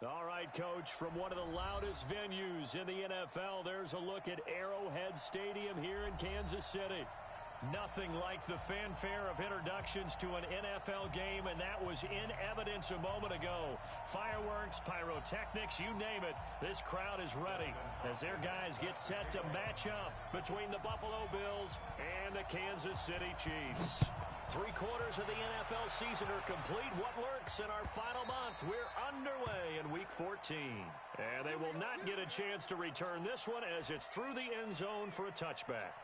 All right, Coach, from one of the loudest venues in the NFL, there's a look at Arrowhead Stadium here in Kansas City. Nothing like the fanfare of introductions to an NFL game, and that was in evidence a moment ago. Fireworks, pyrotechnics, you name it, this crowd is ready as their guys get set to match up between the Buffalo Bills and the Kansas City Chiefs. 3/4 of the NFL season are complete. What lurks in our final month? We're underway in Week 14. And they will not get a chance to return this one as it's through the end zone for a touchback.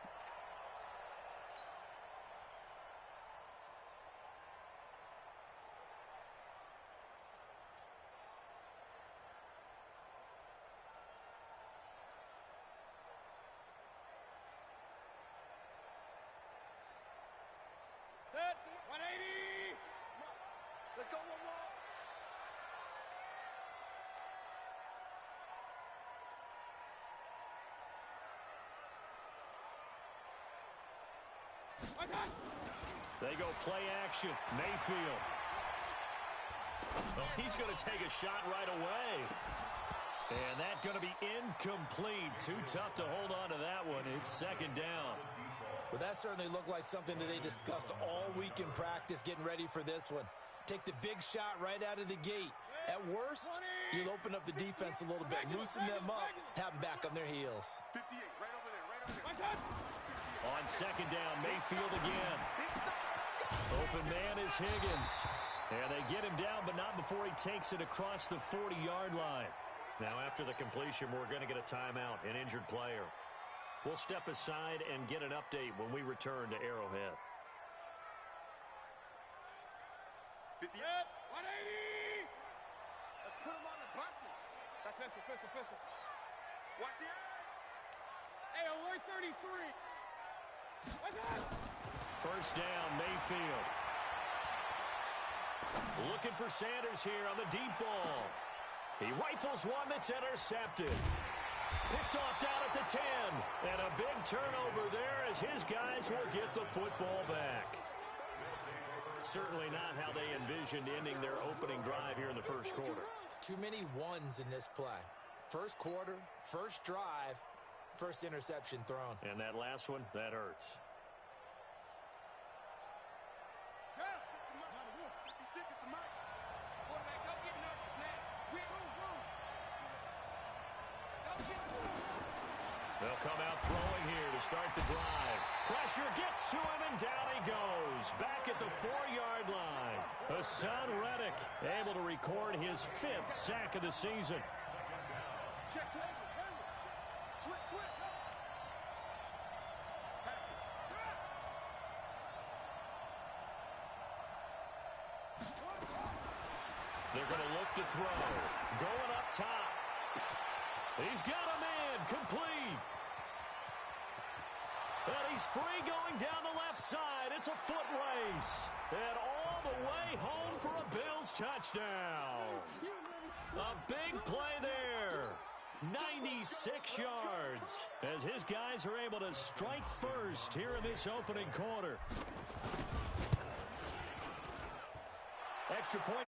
Set, 180. Let's go one more. They go play action. Mayfield. Oh, he's going to take a shot right away. And that's going to be incomplete. Too tough to hold on to that one. It's second down. Well, that certainly looked like something that they discussed all week in practice getting ready for this one. Take the big shot right out of the gate. At worst, you'll open up the defense a little bit, loosen them up, have them back on their heels. 58, right over there. On second down, Mayfield again. Open man is Higgins. And they get him down, but not before he takes it across the 40-yard line. Now, after the completion, we're going to get a timeout, an injured player. We'll step aside and get an update when we return to Arrowhead. 58, 180. Let's put them on the buses. That's pistol. Watch the eye. Hey, alert 33. What's that? First down, Mayfield. Looking for Sanders here on the deep ball. He rifles one that's intercepted. Picked off down at the 10. And a big turnover there as his guys will get the football back. Certainly not how they envisioned ending their opening drive here in the first quarter. Too many ones in this play. First quarter, first drive, first interception thrown. And that last one, that hurts. They'll come out throwing here to start the drive. Pressure gets to him, and down he goes. Back at the 4-yard line. Hassan Reddick able to record his 5th sack of the season. Check. Switch. They're going to look to throw. Going up top. He's got a man. Complete. And he's free going down the left side. It's a foot race. And all the way home for a Bills touchdown. A big play there. 96 yards as his guys are able to strike first here in this opening quarter. Extra point.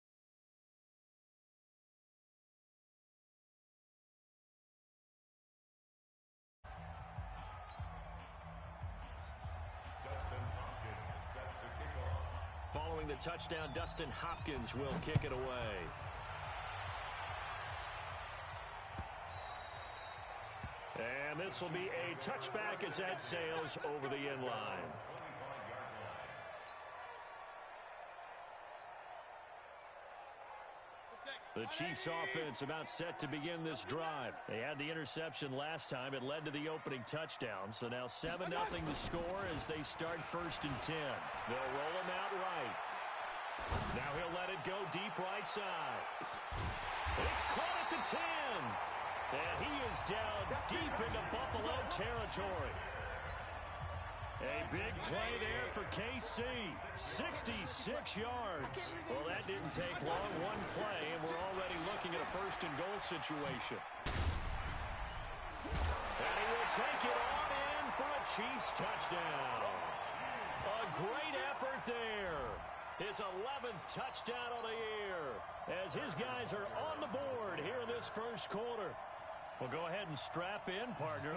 Following the touchdown, Dustin Hopkins will kick it away. And this will be a touchback as that sails over the end line. The Chiefs offense about set to begin this drive. They had the interception last time. It led to the opening touchdown. So now 7-0 the score as they start 1st and 10. They'll roll him out right. Now he'll let it go deep right side. It's caught at the 10. And he is down deep into Buffalo territory. A big play there for KC. 66 yards. Well, that didn't take long. One play, and we're already looking at a 1st and goal situation. And he will take it on in for a Chiefs touchdown. A great effort there. His 11th touchdown of the year as his guys are on the board here in this first quarter. Well, go ahead and strap in, partner.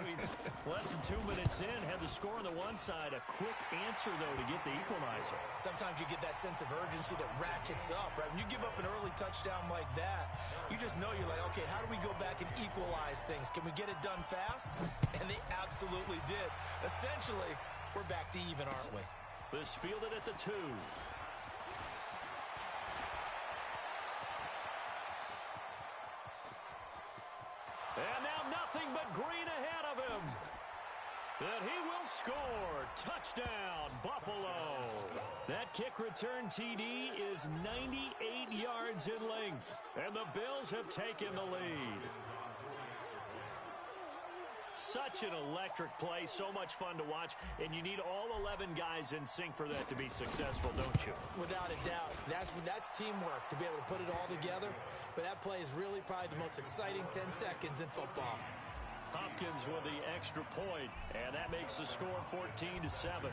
Less than 2 minutes in, had the score on the one side. A quick answer, though, to get the equalizer. Sometimes you get that sense of urgency that ratchets up, right? When you give up an early touchdown like that, you just know you're like, okay, how do we go back and equalize things? Can we get it done fast? And they absolutely did. Essentially, we're back to even, aren't we? This fielded at the 2. And now nothing but green ahead of him. And he will score. Touchdown, Buffalo. That kick return TD is 98 yards in length. And the Bills have taken the lead. Such an electric play, so much fun to watch, and you need all 11 guys in sync for that to be successful, don't you? Without a doubt. That's teamwork to be able to put it all together, but that play is really probably the most exciting 10 seconds in football. Hopkins with the extra point, and that makes the score 14-7.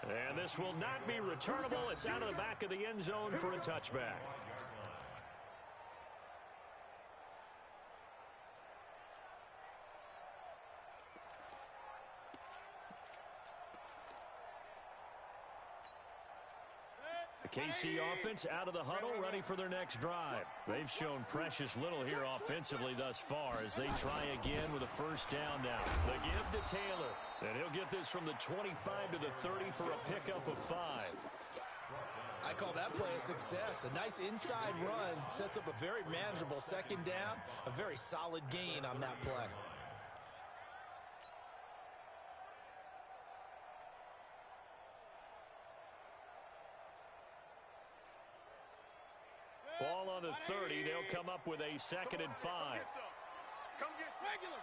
And this will not be returnable. It's out of the back of the end zone for a touchback. The KC offense out of the huddle, ready for their next drive. They've shown precious little here offensively thus far as they try again with a first down now. The give to Taylor, and he'll get this from the 25 to the 30 for a pickup of 5. I call that play a success. A nice inside run sets up a very manageable second down, a very solid gain on that play. Ball on the 30. They'll come up with a 2nd and 5. Come get regular.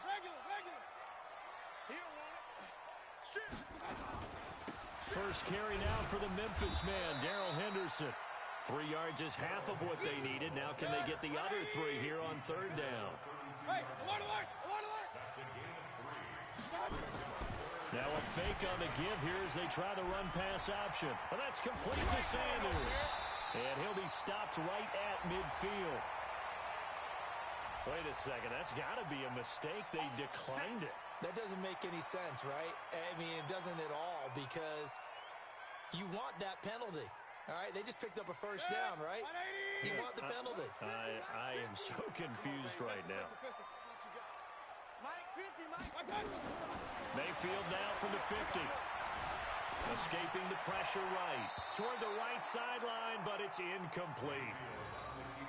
He don't want it. Shit. First carry now for the Memphis man, Darrell Henderson. 3 yards is half of what they needed. Now can they get the other 3 here on 3rd down? Hey, alert. Now a fake on the give here as they try the run-pass option. Well, that's complete to Sanders. And he'll be stopped right at midfield. Wait a second. That's got to be a mistake. They declined it. That doesn't make any sense, right? I mean, it doesn't at all because you want that penalty. All right, they just picked up a first down, right? You want the penalty. I am so confused right now. Mayfield now from the 50. Escaping the pressure right. Toward the right sideline, but it's incomplete.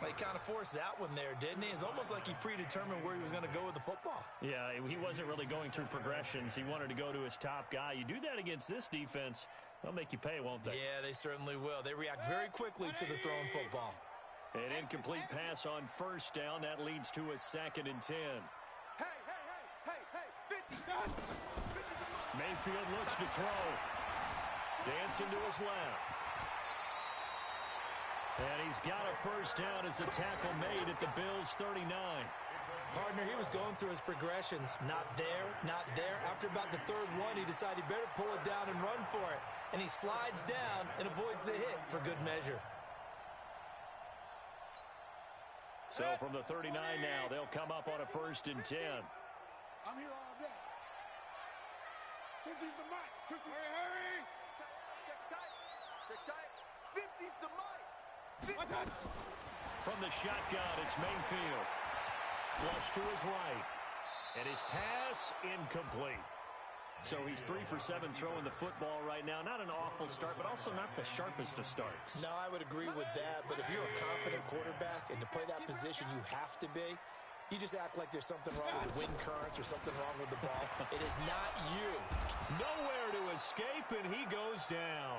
They kind of forced that one there, didn't he? It's almost like he predetermined where he was going to go with the football. Yeah, he wasn't really going through progressions. He wanted to go to his top guy. You do that against this defense, they'll make you pay, won't they? Yeah, they certainly will. They react very quickly to the thrown football. An incomplete pass on first down. That leads to a 2nd and 10. Hey, 50. Mayfield looks to throw. Dancing to his left. And he's got a first down as the tackle made at the Bills' 39. Partner, he was going through his progressions. Not there. After about the 3rd one, he decided he better pull it down and run for it. And he slides down and avoids the hit for good measure. So from the 39 now, they'll come up on a 1st and 10. I'm here all day. 50's the mic. 50. Hurry. Check tight. 50's the mic. 50. From the shotgun, it's Mayfield. Flush to his right. And his pass incomplete. So he's 3 for 7 throwing the football right now. Not an awful start, but also not the sharpest of starts. No, I would agree with that. But if you're a confident quarterback and to play that position, you have to be. You just act like there's something wrong with the wind currents or something wrong with the ball. It is not you. Nowhere to escape, and he goes down.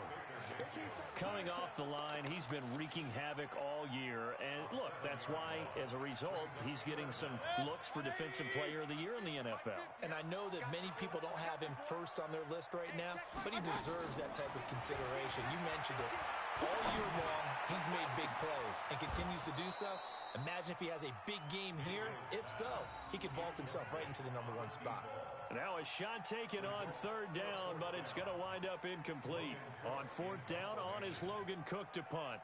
Coming off the line, he's been wreaking havoc all year. And look, that's why, as a result, he's getting some looks for Defensive Player of the Year in the NFL. And I know that many people don't have him first on their list right now, but he deserves that type of consideration. You mentioned it. All year long, he's made big plays and continues to do so. Imagine if he has a big game here. If so, he could vault himself right into the #1 spot. Now a shot taken on 3rd down, but it's going to wind up incomplete. On 4th down, on is Logan Cook to punt.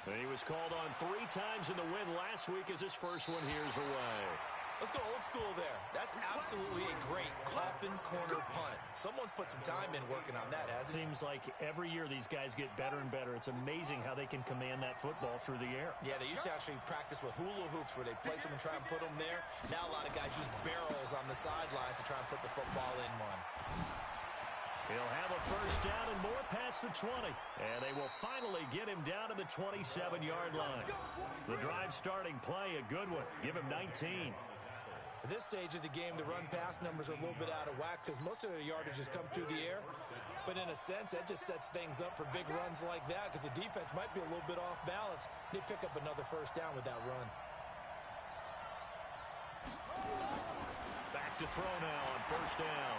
And he was called on 3 times in the win last week as his first one here's away. Let's go old school there. That's absolutely a great coffin corner punt. Someone's put some time in working on that, hasn't it? Seems like every year these guys get better and better. It's amazing how they can command that football through the air. Yeah, they used to actually practice with hula hoops where they place them and try and put them there. Now a lot of guys use barrels on the sidelines to try and put the football in one. He'll have a first down and more past the 20. And they will finally get him down to the 27-yard line. The drive starting play, a good one. Give him 19. At this stage of the game, the run-pass numbers are a little bit out of whack because most of their yardage has come through the air. But in a sense, that just sets things up for big runs like that because the defense might be a little bit off balance. They pick up another first down with that run. Back to throw now on first down.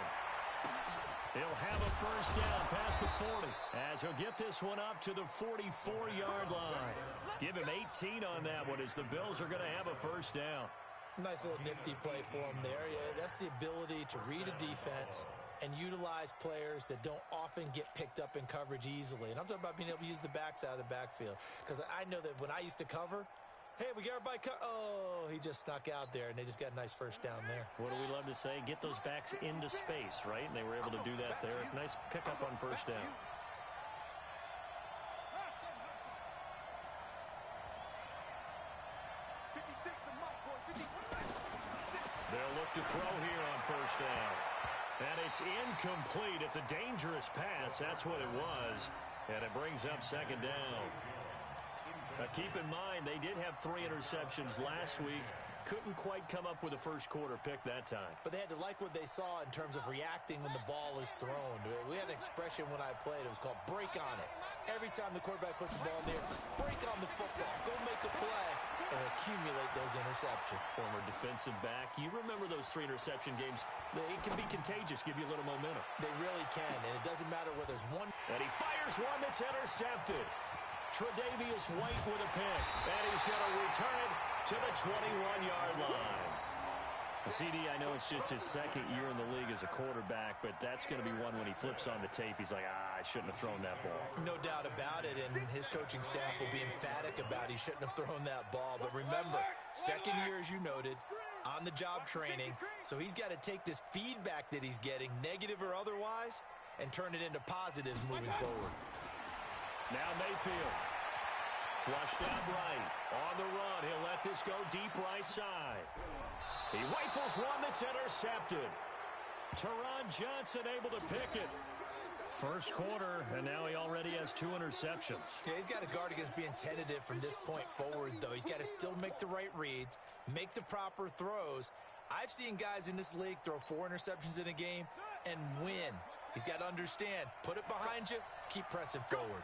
He'll have a first down past the 40 as he'll get this one up to the 44-yard line. Give him 18 on that one as the Bills are going to have a first down. Nice little nifty play for him there. Yeah, that's the ability to read a defense and utilize players that don't often get picked up in coverage easily. And I'm talking about being able to use the backside of the backfield. Because I know that when I used to cover, hey, we got everybody oh, he just snuck out there, and they just got a nice first down there. What do we love to say? Get those backs into space, right? And they were able to do that there. Nice pickup on first down. They'll look to throw here on first down. And it's incomplete. It's a dangerous pass. That's what it was. And it brings up second down. Now keep in mind, they did have 3 interceptions last week. Couldn't quite come up with a first quarter pick that time. But they had to like what they saw in terms of reacting when the ball is thrown. We had an expression when I played. It was called break on it. Every time the quarterback puts the ball in there, break on the football. Go make a play and accumulate those interceptions. Former defensive back. You remember those 3 interception games. It can be contagious, give you a little momentum. They really can, and it doesn't matter whether it's one. And he fires one that's intercepted. Tre'Davious White with a pick. And he's going to return it to the 21-yard line. CD, I know it's just his second year in the league as a quarterback, but that's going to be one when he flips on the tape. He's like, I shouldn't have thrown that ball. No doubt about it, and his coaching staff will be emphatic about he shouldn't have thrown that ball. But remember, second year, as you noted, on-the-job training, so he's got to take this feedback that he's getting, negative or otherwise, and turn it into positives moving forward. Now Mayfield. Flushed out right. On the run. He'll let this go deep right side. He rifles one that's intercepted. Teron Johnson able to pick it. First quarter, and now he already has 2 interceptions. Yeah, he's got to guard against being tentative from this point forward, though. He's got to still make the right reads, make the proper throws. I've seen guys in this league throw 4 interceptions in a game and win. He's got to understand, put it behind you, keep pressing forward.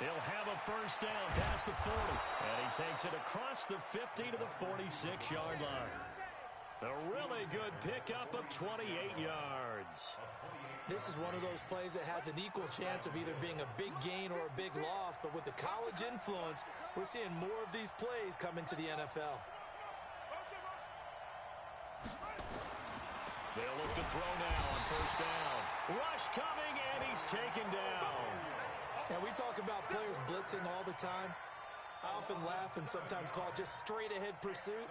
He'll have a first down past the 40. And he takes it across the 50 to the 46-yard line. A really good pickup of 28 yards. This is one of those plays that has an equal chance of either being a big gain or a big loss. But with the college influence, we're seeing more of these plays come into the NFL. They'll look to throw now on first down. Rush coming, and he's taken down. Now, we talk about players blitzing all the time. I often laugh and sometimes call it just straight-ahead pursuit.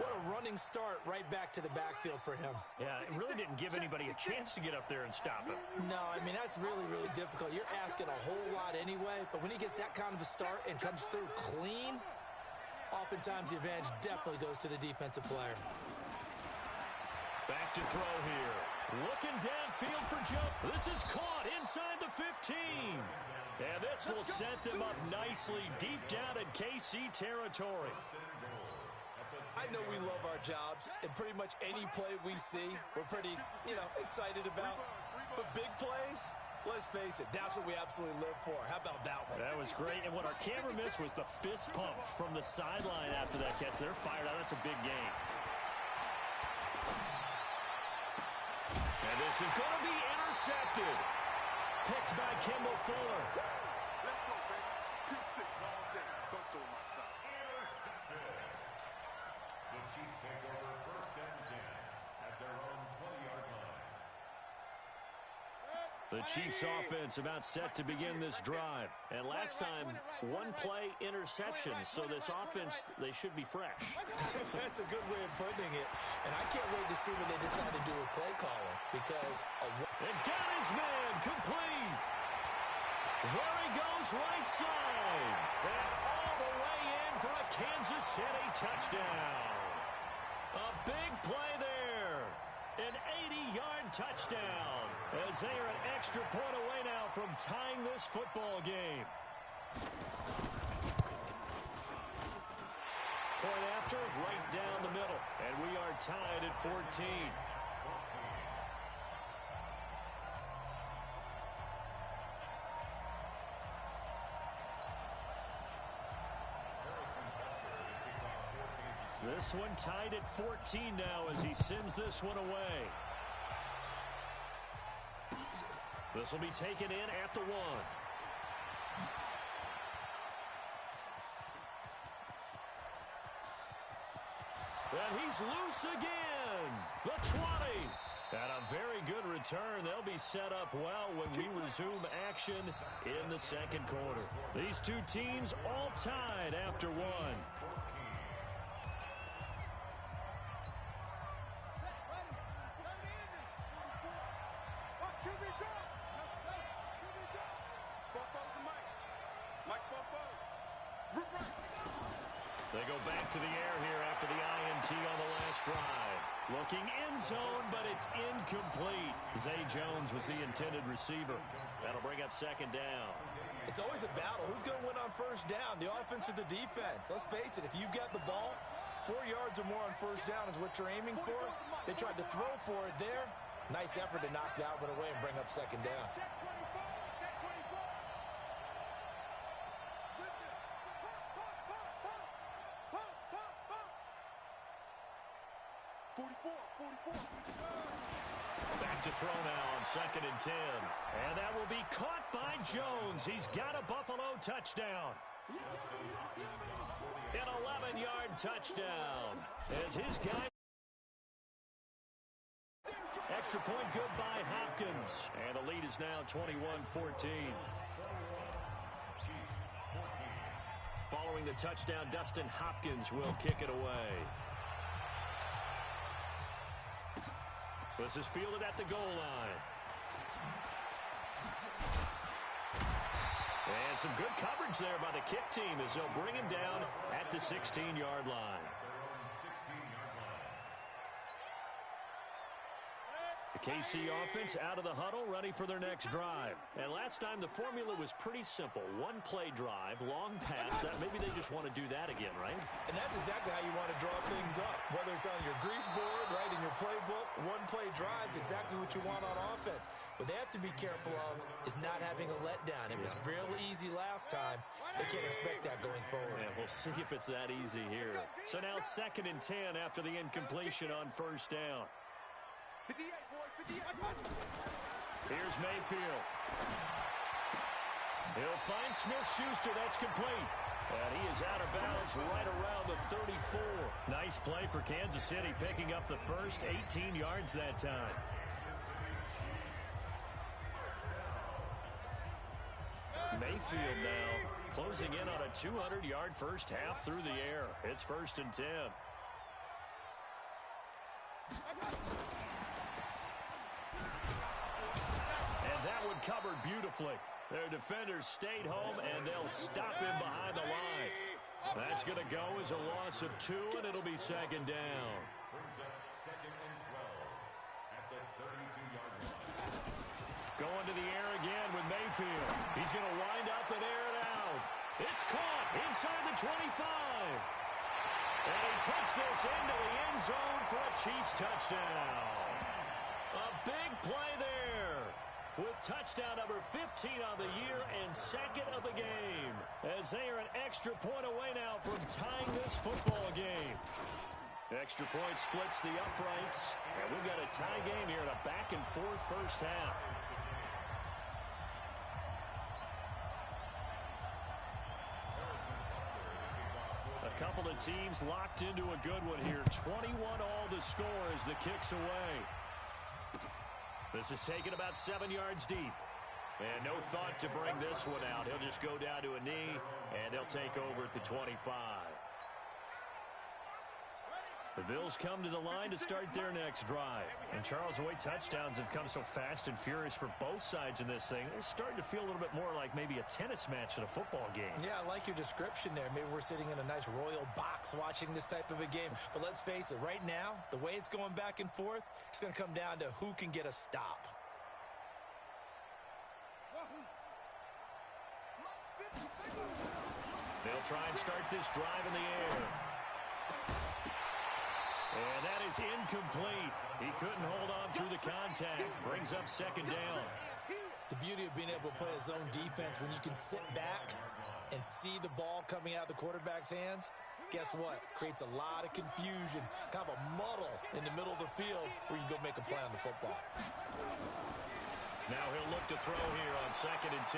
What a running start right back to the backfield for him. Yeah, it really didn't give anybody a chance to get up there and stop him. No, I mean, that's really, really difficult. You're asking a whole lot anyway, but when he gets that kind of a start and comes through clean, oftentimes the advantage definitely goes to the defensive player. Back to throw here. Looking downfield for Joe. This is caught inside the 15. And this will set them up nicely deep down in KC territory. I know we love our jobs, and pretty much any play we see, we're pretty, excited about. But big plays, Let's face it, that's what we absolutely live for. How about that one? That was great, and what our camera missed was the fist pump from the sideline after that catch. They're fired out. That's a big game. And this is going to be intercepted. Picked by Kendall Fuller. Let's go, baby. P6 all day. Don't throw my son. Intercepted. The Chiefs take over first and 10 at their own 20-yard line. The Chiefs offense about set to begin this drive. And last time, one play interception. So this offense, they should be fresh. That's a good way of putting it. And I can't wait to see what they decide to do with play calling. Because And got his man complete. There he goes right side. And all the way in for a Kansas City touchdown. A big play there. An 80-yard touchdown. As they are an extra point away now from tying this football game. Point after, right down the middle. And we are tied at 14. This one tied at 14 now as he sends this one away. This will be taken in at the 1. And he's loose again. The 20. And a very good return. They'll be set up well when we resume action in the second quarter. These two teams all tied after 1. They go back to the air here after the INT on the last drive. Looking end zone, but it's incomplete. Zay Jones was the intended receiver. That'll bring up second down. It's always a battle. Who's going to win on first down, the offense or the defense? Let's face it, if you've got the ball, 4 yards or more on first down is what you're aiming for. They tried to throw for it there. Nice effort to knock that one away and bring up second down. 44. Back to throw now on second and 10. And that will be caught by Jones. He's got a Buffalo touchdown. An 11-yard touchdown. As his guy... Extra point good by Hopkins. And the lead is now 21-14. Following the touchdown, Dustin Hopkins will kick it away. This is fielded at the goal line. And some good coverage there by the kick team as they'll bring him down at the 16-yard line. The KC offense out of the huddle, ready for their next drive. And last time the formula was pretty simple. One play drive, long pass. That maybe they just want to do that again, right? And that's exactly how you want to draw things up. Whether it's on your grease board, right, in your playbook, one play drive is exactly what you want on offense. What they have to be careful of is not having a letdown. It was real easy last time. They can't expect that going forward. Yeah, we'll see if it's that easy here. So now second and 10 after the incompletion on first down. 58, boys, 58. Here's Mayfield. He'll find Smith-Schuster. That's complete. And he is out of bounds right around the 34. Nice play for Kansas City, picking up the first 18 yards that time. Mayfield now closing in on a 200-yard first half through the air. It's first and 10. And that one covered beautifully. Their defenders stayed home, and they'll stop him behind the line. That's going to go as a loss of 2, and it'll be second down. Brings up second and 12 at the 32-yard line. Going to the air again with Mayfield. He's going to wind up and air it out. It's caught inside the 25. And he takes this into the end zone for a Chiefs touchdown. A big play there. with touchdown number 15 on the year and second of the game, as they are an extra point away now from tying this football game. Extra point splits the uprights, and we've got a tie game here in a back-and-forth first half. A couple of teams locked into a good one here. 21 all the score as the kick's away. This is taken about 7 yards deep. And no thought to bring this one out. He'll just go down to a knee, and they'll take over at the 25. The Bills come to the line to start their next drive. And Charles, the way touchdowns have come so fast and furious for both sides in this thing, it's starting to feel a little bit more like maybe a tennis match in a football game. Yeah, I like your description there. Maybe we're sitting in a nice royal box watching this type of a game. But let's face it, right now, the way it's going back and forth, it's going to come down to who can get a stop. They'll try and start this drive in the air. And that is incomplete. He couldn't hold on through the contact. Brings up second down. The beauty of being able to play a zone defense when you can sit back and see the ball coming out of the quarterback's hands, guess what? Creates a lot of confusion, kind of a muddle in the middle of the field where you can go make a play on the football. Now he'll look to throw here on 2nd and 10.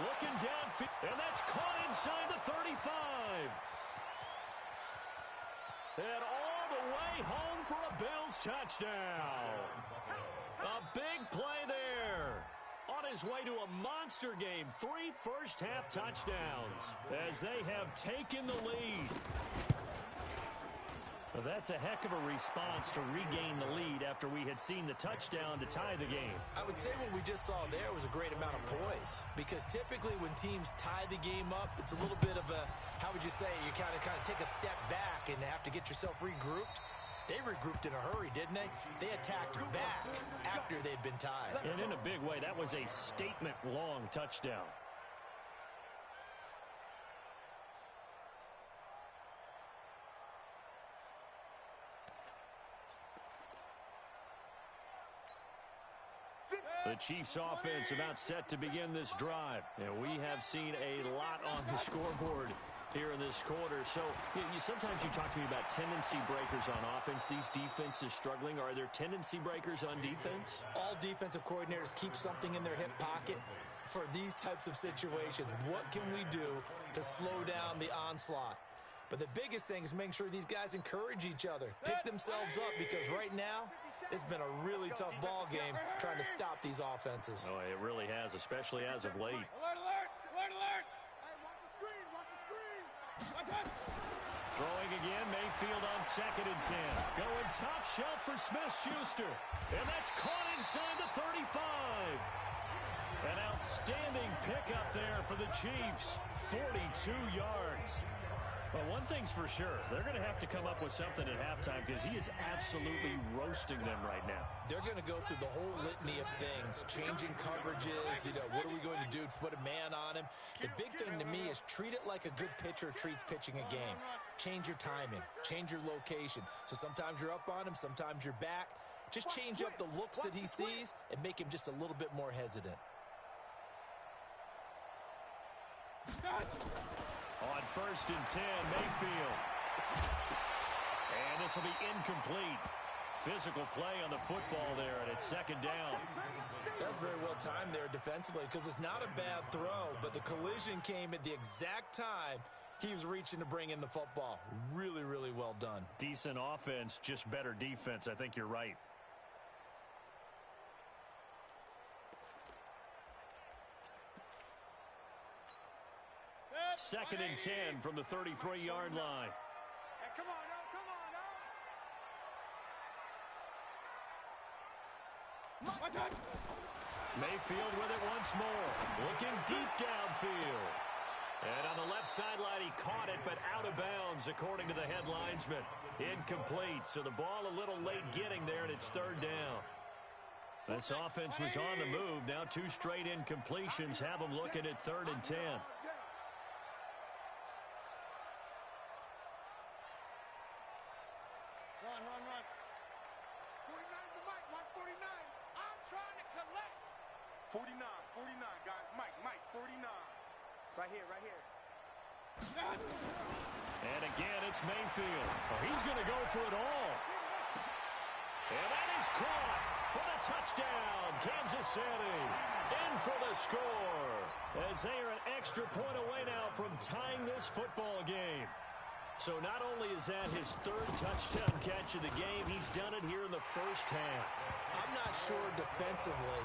Looking downfield, and that's caught inside the 35. And all the way home for a Bills touchdown. A big play there. On his way to a monster game, 3 first-half touchdowns as they have taken the lead. Well, that's a heck of a response to regain the lead after we had seen the touchdown to tie the game. I would say what we just saw there was a great amount of poise, because typically when teams tie the game up, it's a little bit of a, how would you say, you kind of take a step back and have to get yourself regrouped. They regrouped in a hurry, didn't they? They attacked back after they'd been tied. And in a big way, that was a statement-long touchdown. The Chiefs offense about set to begin this drive. And we have seen a lot on the scoreboard here in this quarter. So sometimes you talk to me about tendency breakers on offense. These defenses struggling. Are there tendency breakers on defense? All defensive coordinators keep something in their hip pocket for these types of situations. What can we do to slow down the onslaught? But the biggest thing is making sure these guys encourage each other, pick themselves up, because right now it's been a really tough ball game trying to stop these offenses. Oh, it really has, especially as of late. Alert, alert! Alert, alert! Hey, watch the screen! Watch the screen! Watch it! Throwing again, Mayfield on 2nd and 10. Going top shelf for Smith-Schuster. And that's caught inside the 35. An outstanding pickup there for the Chiefs. 42 yards. Well, one thing's for sure. They're going to have to come up with something at halftime, because he is absolutely roasting them right now. They're going to go through the whole litany of things, changing coverages, what are we going to do to put a man on him? The big thing to me is treat it like a good pitcher treats pitching a game. Change your timing, change your location. So sometimes you're up on him, sometimes you're back. Just change up the looks that he sees and make him just a little bit more hesitant. On 1st and 10, Mayfield. And this will be incomplete. Physical play on the football there, and it's 2nd down. That's very well timed there defensively, because it's not a bad throw, but the collision came at the exact time he was reaching to bring in the football. Really, really well done. Decent offense, just better defense. I think you're right. Second and 10 from the 33-yard line. Hey, come on now, come on now. Watch it! Mayfield with it once more. Looking deep downfield. And on the left sideline, he caught it, but out of bounds, according to the head linesman. Incomplete, so the ball a little late getting there, and it's 3rd down. This offense was on the move. Now 2 straight incompletions have them looking at 3rd and 10. Run. 49's the mic. Watch 49. I'm trying to collect. 49, guys. Mike, 49. Right here. And again, it's Mayfield. Oh, he's going to go for it all. And that is caught for the touchdown. Kansas City in for the score, as they are an extra point away now from tying this football game. So not only is that his third touchdown catch of the game, he's done it here in the first half. I'm not sure defensively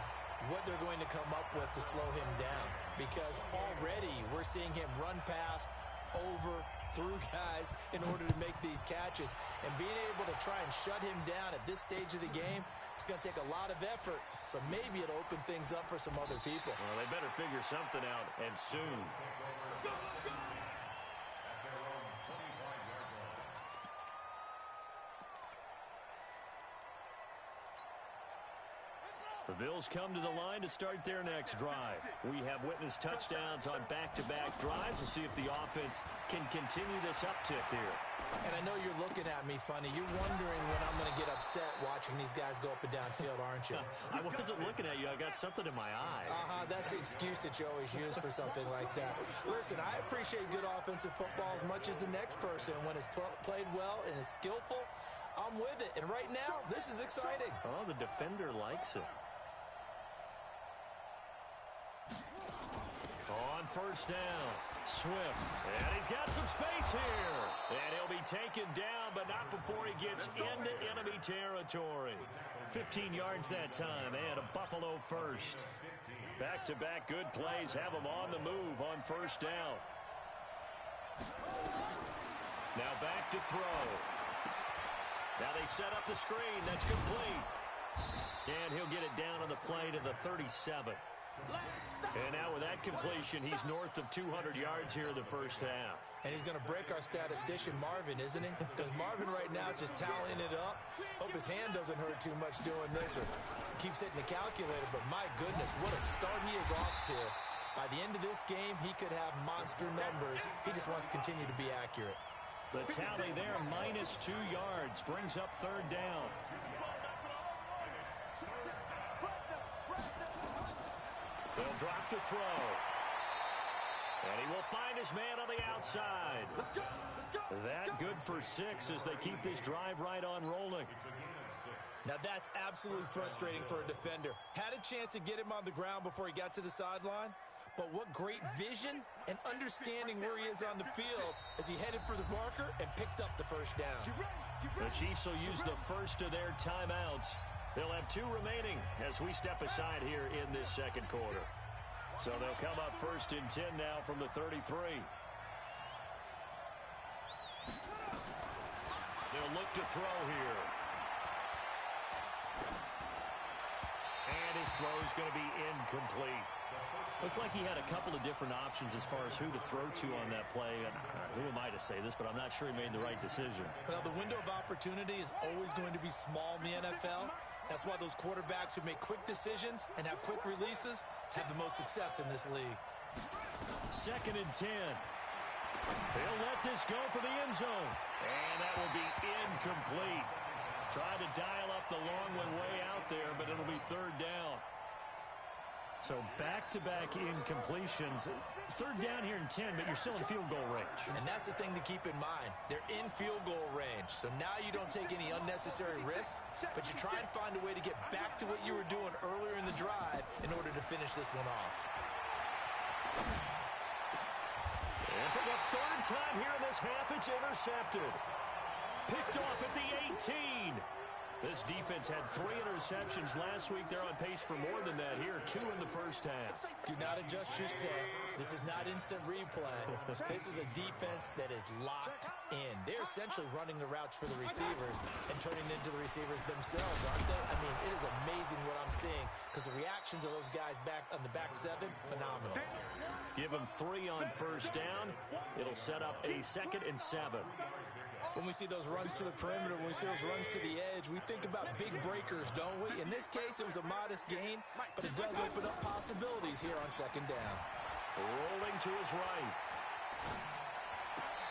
what they're going to come up with to slow him down, because already we're seeing him run past, over, through guys in order to make these catches. And being able to try and shut him down at this stage of the game, it's going to take a lot of effort. So maybe it'll open things up for some other people. Well, they better figure something out, and soon. The Bills come to the line to start their next drive. We have witnessed touchdowns on back-to-back drives. We'll see if the offense can continue this uptick here. And I know you're looking at me funny. You're wondering when I'm going to get upset watching these guys go up and down field, aren't you? I wasn't looking at you. I got something in my eye. That's the excuse that you always use for something like that. Listen, I appreciate good offensive football as much as the next person. When it's played well and is skillful, I'm with it. And right now, this is exciting. Oh, the defender likes it. On first down, Swift, and he's got some space here. And he'll be taken down, but not before he gets into enemy territory. 15 yards that time, and a Buffalo first. Back-to-back good plays have him on the move on first down. Now back to throw. Now they set up the screen. That's complete. And he'll get it down on the play to the 37. And now with that completion, he's north of 200 yards here in the first half. And he's going to break our statistician, Marvin, isn't he? Because Marvin right now is just tallying it up. Hope his hand doesn't hurt too much doing this or keeps hitting the calculator. But my goodness, what a start he is off to. By the end of this game, he could have monster numbers. He just wants to continue to be accurate. The tally there, -2 yards, brings up third down. They'll drop to throw. And he will find his man on the outside. That good for 6 as they keep this drive right on rolling. Now that's absolutely frustrating for a defender. Had a chance to get him on the ground before he got to the sideline. But what great vision and understanding where he is on the field as he headed for the marker and picked up the first down. The Chiefs will use the first of their timeouts. They'll have 2 remaining as we step aside here in this second quarter. So they'll come up first and 10 now from the 33. They'll look to throw here. And his throw is going to be incomplete. Looked like he had a couple of different options as far as who to throw to on that play. And who am I to say this, but I'm not sure he made the right decision. Well, the window of opportunity is always going to be small in the NFL. That's why those quarterbacks who make quick decisions and have quick releases have the most success in this league. Second and 10. They'll let this go for the end zone. And that will be incomplete. Tried to dial up the long one way out there, but it'll be third down. So back-to-back incompletions. Third down here in 10, but you're still in field goal range. And that's the thing to keep in mind. They're in field goal range. So now you don't take any unnecessary risks, but you try and find a way to get back to what you were doing earlier in the drive in order to finish this one off. And for the third time here in this half, it's intercepted. Picked off at the 18. This defense had 3 interceptions last week. They're on pace for more than that here. 2 in the first half. Do not adjust your set. This is not instant replay. This is a defense that is locked in. They're essentially running the routes for the receivers and turning into the receivers themselves, aren't they? I mean, it is amazing what I'm seeing because the reactions of those guys back on the back 7, phenomenal. Give them 3 on first down. It'll set up a 2nd and 7. When we see those runs to the perimeter, when we see those runs to the edge, we think about big breakers, don't we? In this case, it was a modest gain, but it does open up possibilities here on second down. Rolling to his right.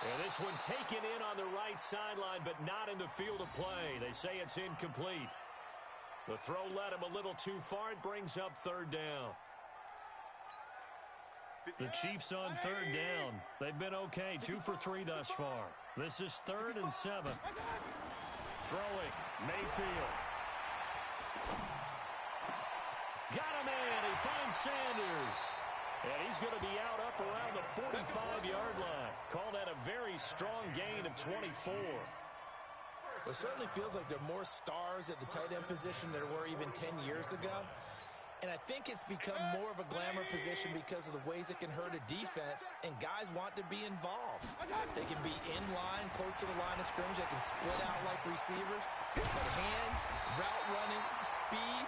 And this one taken in on the right sideline, but not in the field of play. They say it's incomplete. The throw led him a little too far. It brings up third down. The Chiefs on third down. They've been okay, 2 for 3 thus far. This is 3rd and 7. Throwing, Mayfield. Got him in. He finds Sanders. And he's going to be out up around the 45-yard line. Call that a very strong gain of 24. It certainly feels like there are more stars at the tight end position than there were even 10 years ago. And I think it's become more of a glamour position because of the ways it can hurt a defense, and guys want to be involved. They can be in line, close to the line of scrimmage. They can split out like receivers. But hands, route running, speed,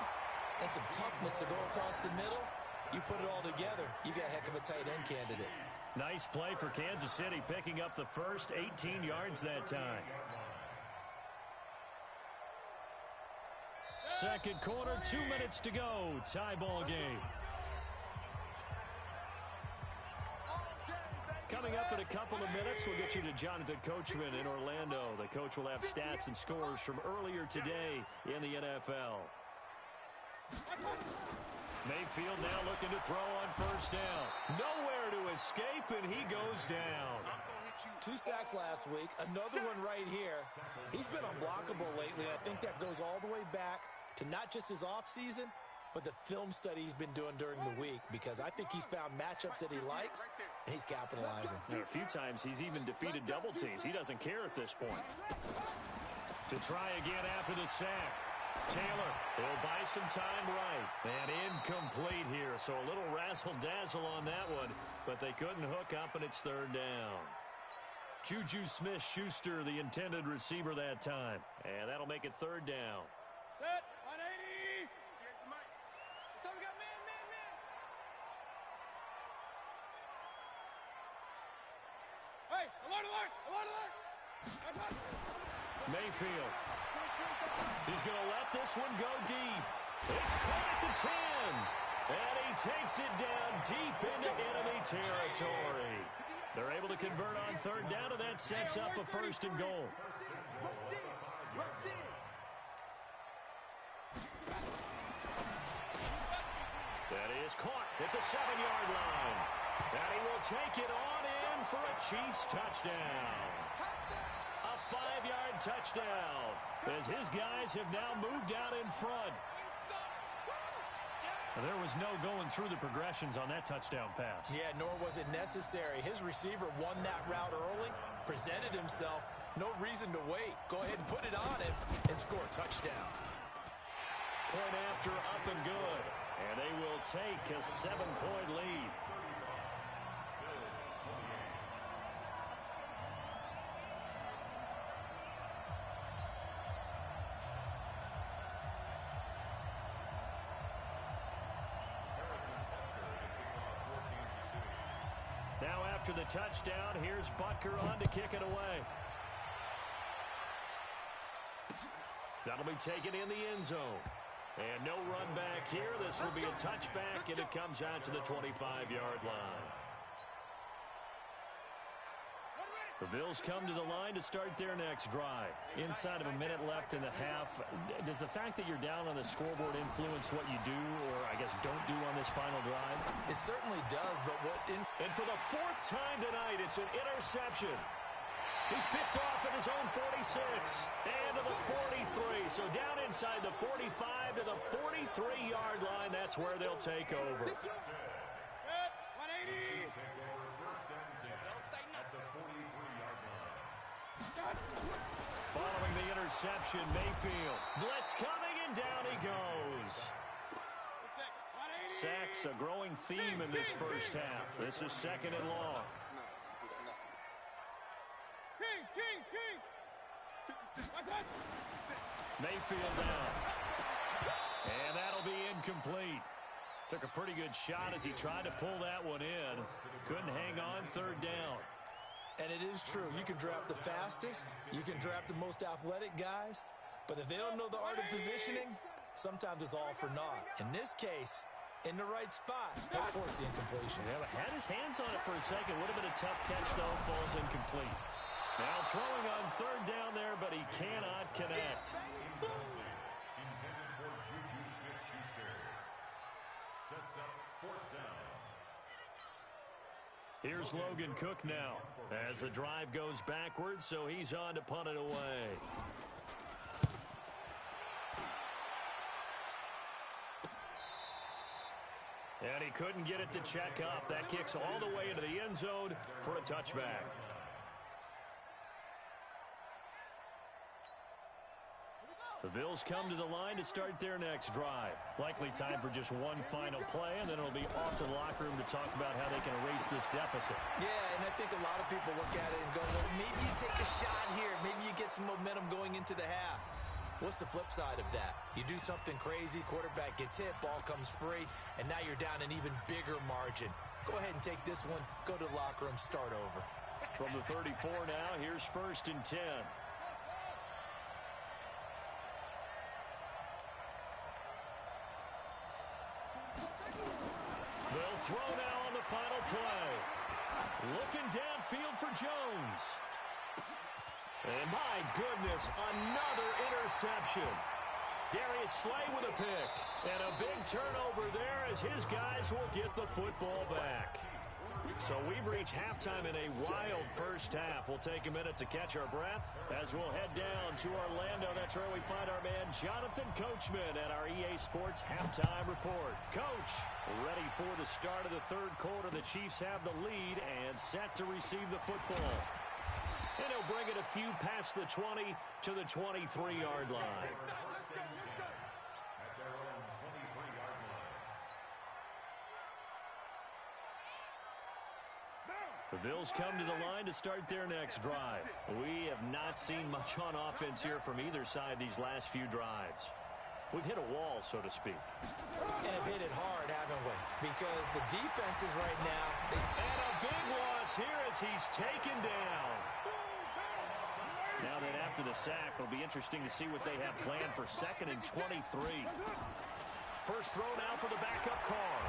and some toughness to go across the middle, you put it all together, you got a heck of a tight end candidate. Nice play for Kansas City, picking up the first 18 yards that time. Second quarter, 2 minutes to go. Tie ball game. Coming up in a couple of minutes, we'll get you to Jonathan Coachman in Orlando. The coach will have stats and scores from earlier today in the NFL. Mayfield now looking to throw on first down. Nowhere to escape, and he goes down. 2 sacks last week, another one right here. He's been unblockable lately, and I think that goes all the way back to not just his offseason, but the film study he's been doing during the week, because I think he's found matchups that he likes, and he's capitalizing. A few times he's even defeated double teams. He doesn't care at this point. To try again after the sack. Taylor, he'll buy some time right. And incomplete here, so a little razzle-dazzle on that one, but they couldn't hook up, and it's 3rd down. Juju Smith-Schuster, the intended receiver that time. And that'll make it 3rd down. Set, 180. So we got man. Hey, alert. Mayfield. He's going to let this one go deep. It's caught at the 10. And he takes it down deep into enemy territory. They're able to convert on 3rd down, and that sets up a 1st and goal. That is caught at the 7-yard line. And he will take it on in for a Chiefs touchdown. A 5-yard touchdown, as his guys have now moved out in front. There was no going through the progressions on that touchdown pass. Yeah, nor was it necessary. His receiver won that route early, presented himself. No reason to wait. Go ahead and put it on him and score a touchdown. Point after, up and good. And they will take a 7-point lead. Now after the touchdown, here's Butker on to kick it away. That'll be taken in the end zone. And no run back here. This will be a touchback, and it comes out to the 25-yard line. The Bills come to the line to start their next drive. Inside of a minute left in the half, does the fact that you're down on the scoreboard influence what you do, or I guess don't do on this final drive? It certainly does, but And for the 4th time tonight, it's an interception. He's picked off at his own 46 and to the 43. So down inside the 45 to the 43-yard line. That's where they'll take over. 180. Following the interception, Mayfield. Blitz coming, and down he goes. Sacks a growing theme in this first half. This is 2nd and long. Mayfield down. And that'll be incomplete. Took a pretty good shot as he tried to pull that one in. Couldn't hang on 3rd down. And it is true. You can draft the fastest. You can draft the most athletic guys. But if they don't know the art of positioning, sometimes it's all for naught. In this case, in the right spot, they'll force the incompletion. Yeah, but had his hands on it for a second. Would have been a tough catch, though. Falls incomplete. Now throwing on 3rd down there, but he cannot connect. Intended for Juju Smith-Schuster. Sets up 4th down. Here's Logan Cook now as the drive goes backwards, so he's on to punt it away. And he couldn't get it to check up. That kicks all the way into the end zone for a touchback. The Bills come to the line to start their next drive. Likely time for just one final play, and then it'll be off to the locker room to talk about how they can erase this deficit. Yeah, and I think a lot of people look at it and go, well, maybe you take a shot here. Maybe you get some momentum going into the half. What's the flip side of that? You do something crazy, quarterback gets hit, ball comes free, and now you're down an even bigger margin. Go ahead and take this one, go to the locker room, start over. From the 34 now, here's 1st and 10. They'll throw now on the final play. Looking downfield for Jones. And my goodness, another interception. Darius Slay with a pick. And a big turnover there as his guys will get the football back. So we've reached halftime in a wild first half. We'll take a minute to catch our breath as we'll head down to Orlando. That's where we find our man Jonathan Coachman at our EA Sports Halftime Report. Coach, ready for the start of the third quarter. The Chiefs have the lead and set to receive the football. And he'll bring it a few past the 20 to the 23-yard line. The Bills come to the line to start their next drive. We have not seen much on offense here from either side these last few drives. We've hit a wall, so to speak. And have hit it hard, haven't we? Because the defenses right now... And a big loss here as he's taken down. Now that after the sack, it'll be interesting to see what they have planned for 2nd and 23. First throw now for the backup car.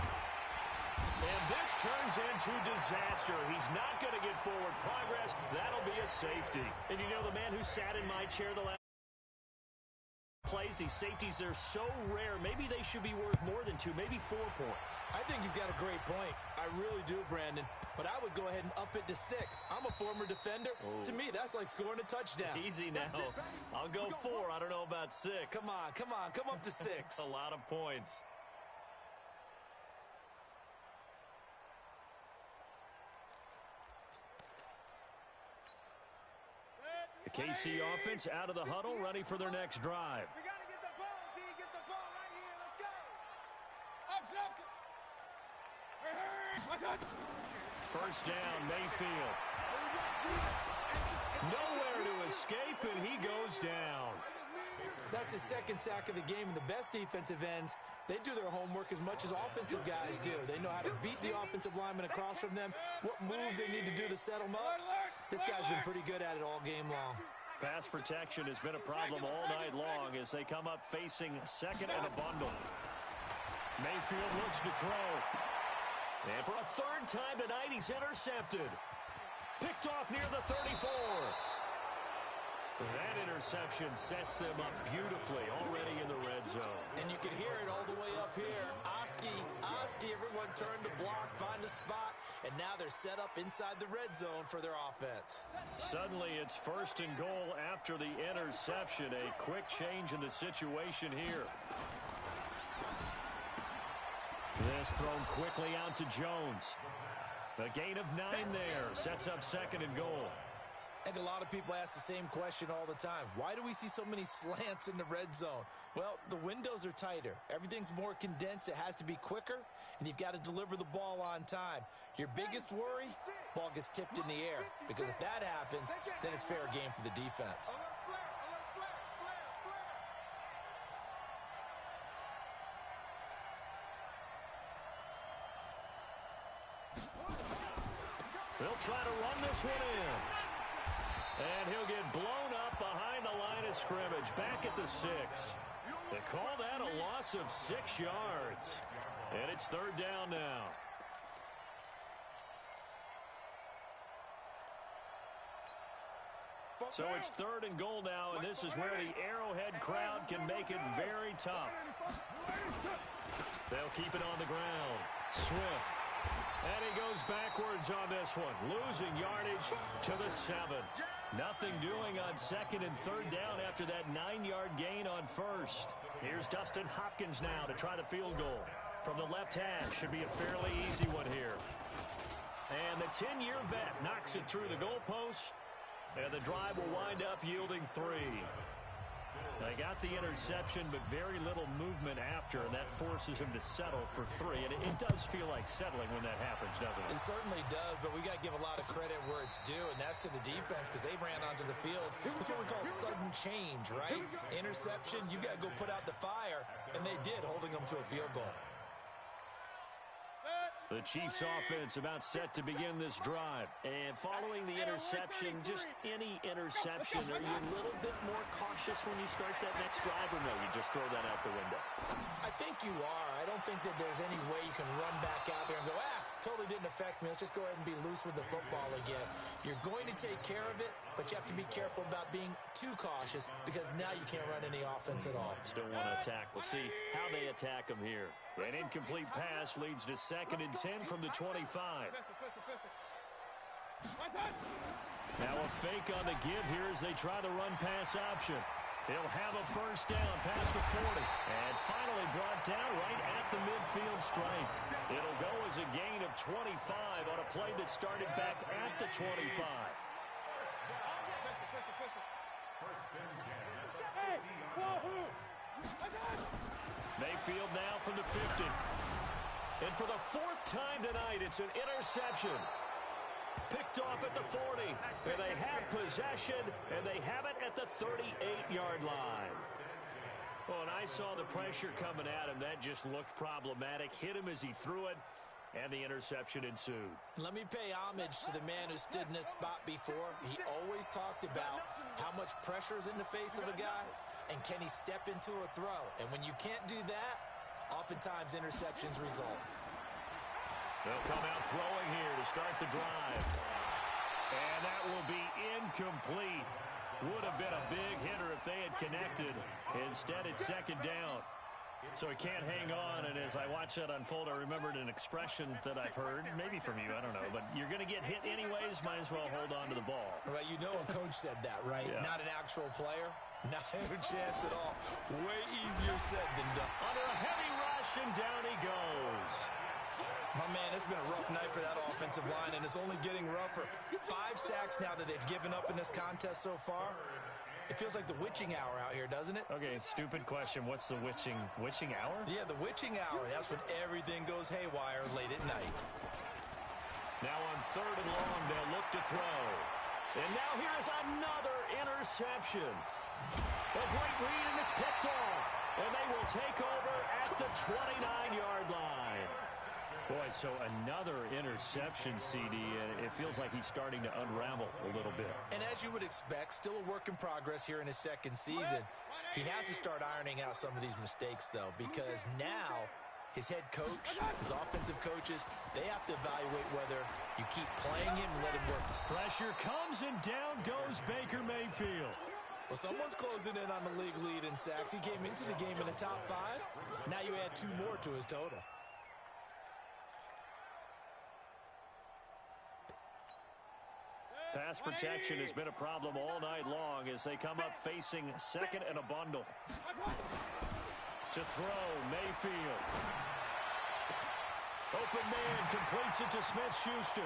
And this turns into disaster. He's not going to get forward progress. That'll be a safety. And you know, the man who sat in my chair the last plays, these safeties, they're so rare. Maybe they should be worth more than 2, maybe 4 points. I think he's got a great point. I really do, Brandon. But I would go ahead and up it to 6. I'm a former defender. Oh. To me, that's like scoring a touchdown. Easy now. I'll go 4. I don't know about 6. Come on. Come up to 6. A lot of points. The KC offense out of the huddle, ready for their next drive. We got to get the ball, D. Get the ball right here. Let's go. First down, Mayfield. Nowhere to escape, and he goes down. That's his 2nd sack of the game, and the best defensive ends, they do their homework as much as offensive guys do. They know how to beat the offensive lineman across from them, what moves they need to do to set them up. This guy's been pretty good at it all game long. Pass protection has been a problem all night long as they come up facing 2nd and a bundle. Mayfield looks to throw. And for a 3rd time tonight, he's intercepted. Picked off near the 34. That interception sets them up beautifully already in the red zone. And you can hear it all the way up here. Oski, everyone turn to block, find a spot, and now they're set up inside the red zone for their offense. Suddenly it's 1st and goal after the interception. A quick change in the situation here. This thrown quickly out to Jones. A gain of 9 there. Sets up 2nd and goal. And a lot of people ask the same question all the time. Why do we see so many slants in the red zone? Well, the windows are tighter. Everything's more condensed. It has to be quicker, and you've got to deliver the ball on time. Your biggest worry, ball gets tipped in the air. Because if that happens, then it's fair game for the defense. They'll try to run this one in. And he'll get blown up behind the line of scrimmage. Back at the 6. They call that a loss of 6 yards. And it's 3rd down now. So it's 3rd and goal now, and this is where the Arrowhead crowd can make it very tough. They'll keep it on the ground. Swift And he goes backwards on this one, losing yardage to the 7. Nothing doing on 2nd and 3rd down after that 9-yard gain on 1st. Here's Dustin Hopkins now to try the field goal. From the left hash, should be a fairly easy one here. And the 10-year vet knocks it through the goalpost, and the drive will wind up yielding 3. They got the interception, but very little movement after, and that forces him to settle for 3. And it does feel like settling when that happens, doesn't it? It certainly does, but we got to give a lot of credit where it's due, and that's to the defense because they ran onto the field. It's what we call sudden change, right? Interception, you got to go put out the fire, and they did, holding them to a field goal. The Chiefs offense about set to begin this drive. And following the interception, just any interception, are you a little bit more cautious when you start that next drive, or no, you just throw that out the window? I think you are. I don't think that there's any way you can run back out there and go, totally didn't affect me. Let's just go ahead and be loose with the football again. You're going to take care of it, but you have to be careful about being too cautious because now you can't run any offense at all. Still want to attack. We'll see how they attack him here. An incomplete pass leads to 2nd and 10 from the 25. Now a fake on the give here as they try the run-pass option. He'll have a first down past the 40. And finally brought down right at the midfield stripe. It'll go as a gain of 25 on a play that started back at the 25. Mayfield now from the 50. And for the 4th time tonight, it's an interception. Picked off at the 40. And they have possession, and they have it at the 38-yard line. Well, and I saw the pressure coming at him. That just looked problematic. Hit him as he threw it, and the interception ensued. Let me pay homage to the man who stood in this spot before. He always talked about how much pressure is in the face of a guy, and can he step into a throw? And when you can't do that, oftentimes interceptions result. They'll come out throwing here to start the drive. And that will be incomplete. Would have been a big hitter if they had connected. Instead, it's 2nd down. So he can't hang on, and as I watched that unfold, I remembered an expression that I've heard, maybe from you, I don't know, but you're going to get hit anyways, might as well hold on to the ball. Right, you know a coach said that, right? Yeah. Not an actual player. Not a chance at all. Way easier said than done. Under a heavy rush, and down he goes. My man, it's been a rough night for that offensive line, and it's only getting rougher. 5 sacks now that they've given up in this contest so far. It feels like the witching hour out here, doesn't it? Okay, stupid question. What's the witching hour? Yeah, the witching hour. That's when everything goes haywire late at night. Now on 3rd and long, they'll look to throw. And now here's another interception. A great read, and it's picked off. And they will take over at the 29-yard line. Boy, so another interception, CD, and it feels like he's starting to unravel a little bit. And as you would expect, still a work in progress here in his 2nd season. He has to start ironing out some of these mistakes, though, because now his head coach, his offensive coaches, they have to evaluate whether you keep playing him and let him work. Pressure comes, and down goes Baker Mayfield. Well, someone's closing in on the league lead in sacks. He came into the game in the top 5. Now you add 2 more to his total. Pass protection has been a problem all night long as they come up facing 2nd and a bundle. To throw, Mayfield. Open man, completes it to Smith-Schuster.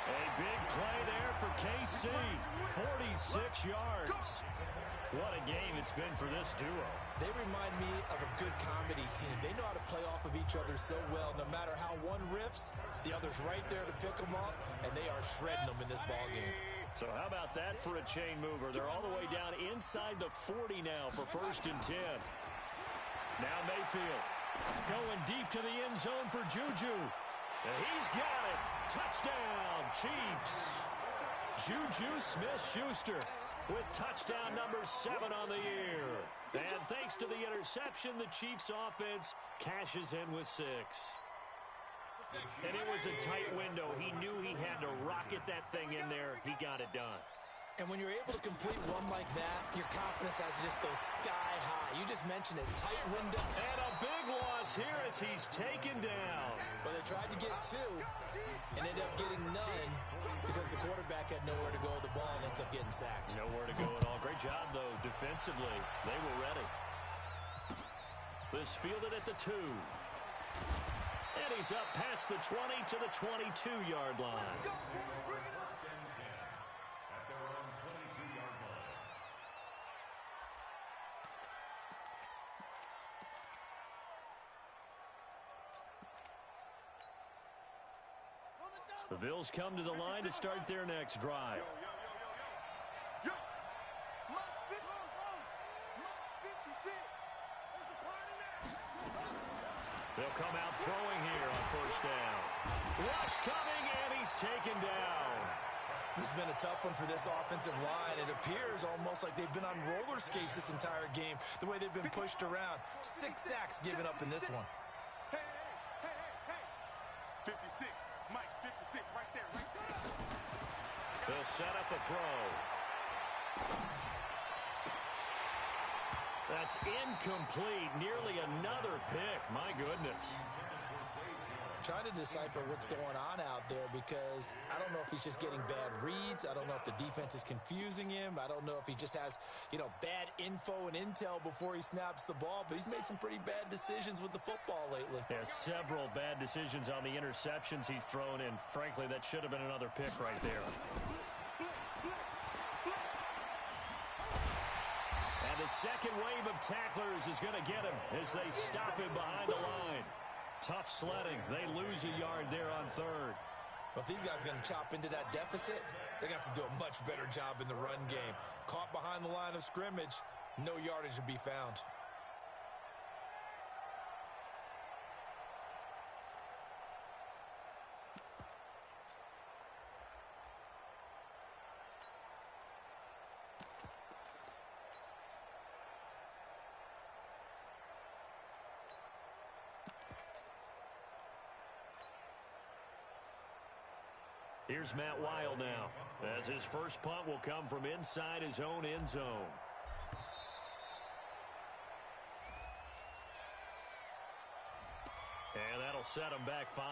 A big play there for KC. 46 yards. What a game it's been for this duo. They remind me of a good comedy team. They know how to play off of each other so well. No matter how one riffs, the other's right there to pick them up, and they are shredding them in this ballgame. So how about that for a chain mover? They're all the way down inside the 40 now for 1st and 10. Now Mayfield going deep to the end zone for Juju. And he's got it. Touchdown, Chiefs. Juju Smith-Schuster with touchdown number 7 on the year. And thanks to the interception, the Chiefs offense cashes in with 6. And it was a tight window. He knew he had to rocket that thing in there. He got it done. And when you're able to complete one like that, your confidence has to just go sky high. You just mentioned it, tight window. And a big loss here as he's taken down. Well, they tried to get two and ended up getting none because the quarterback had nowhere to go with the ball and ends up getting sacked. Nowhere to go at all. Great job, though, defensively. They were ready. This fielded at the 2. And he's up past the 20 to the 22-yard line. The Bills come to the line to start their next drive. They'll come out throwing here on first down. Rush coming, and he's taken down. This has been a tough one for this offensive line. It appears almost like they've been on roller skates this entire game, the way they've been pushed around. 6 sacks given up in this one. Hey. 56. Mike, 56, right there. They'll set up a throw. That's incomplete. Nearly another pick. My goodness. Trying to decipher what's going on out there because I don't know if he's just getting bad reads. I don't know if the defense is confusing him. I don't know if he just has, bad info and intel before he snaps the ball. But he's made some pretty bad decisions with the football lately. Yeah, several bad decisions on the interceptions he's thrown in. Frankly, that should have been another pick right there. And the second wave of tacklers is going to get him as they stop him behind the line. Tough sledding. They lose a yard there on third. But if these guys are going to chop into that deficit, they got to do a much better job in the run game. Caught behind the line of scrimmage, no yardage to be found. Here's Matt Wild now, as his first punt will come from inside his own end zone. And that'll set him back 5.